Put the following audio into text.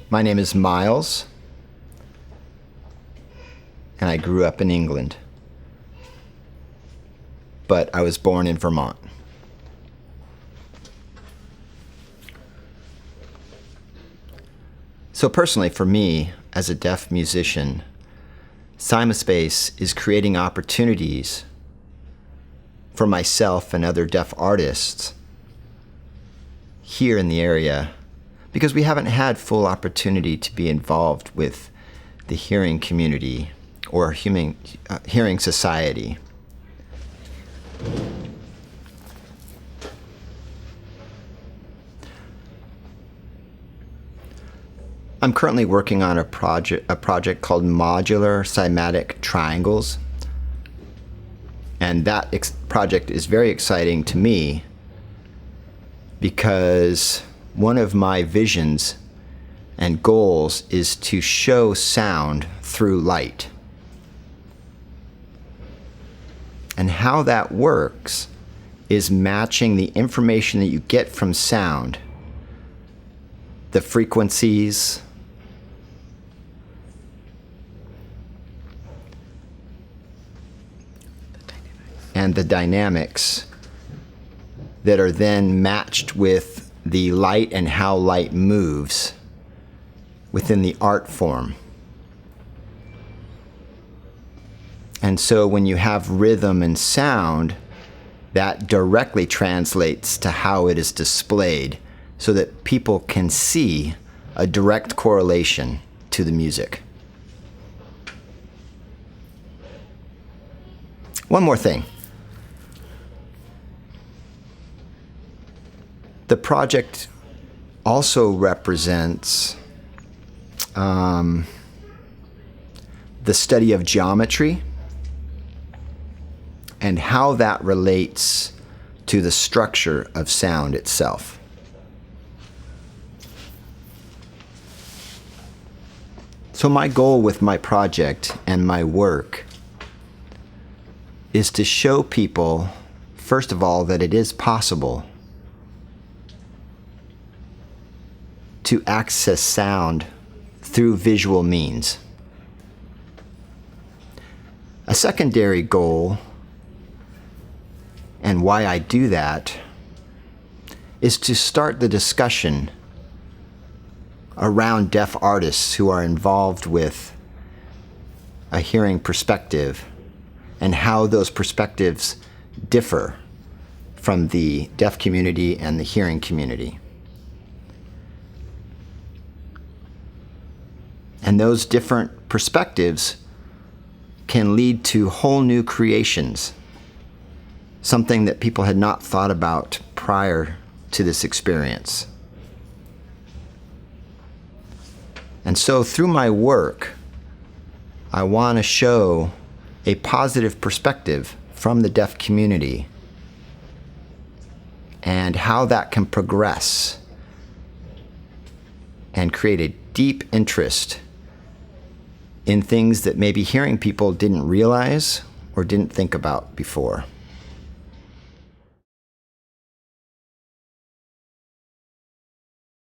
My name is Myles, and I grew up in England, but I was born in Vermont. So personally, for me, as a deaf musician, CymaSpace is creating opportunities for myself and other deaf artists here in the area, because we haven't had full opportunity to be involved with the hearing community or hearing society. I'm currently working on a project called modular cymatic triangles, and that project is very exciting to me because one of my visions and goals is to show sound through light. And how that works is matching the information that you get from sound, the frequencies, and the dynamics that are then matched with the light and how light moves within the art form. And so when you have rhythm and sound, that directly translates to how it is displayed so that people can see a direct correlation to the music. One more thing. The project also represents the study of geometry and how that relates to the structure of sound itself. So my goal with my project and my work is to show people, first of all, that it is possible to access sound through visual means. A secondary goal, and why I do that, is to start the discussion around deaf artists who are involved with a hearing perspective and how those perspectives differ from the deaf community and the hearing community. And those different perspectives can lead to whole new creations, something that people had not thought about prior to this experience. And so through my work, I want to show a positive perspective from the deaf community and how that can progress and create a deep interest in things that maybe hearing people didn't realize or didn't think about before.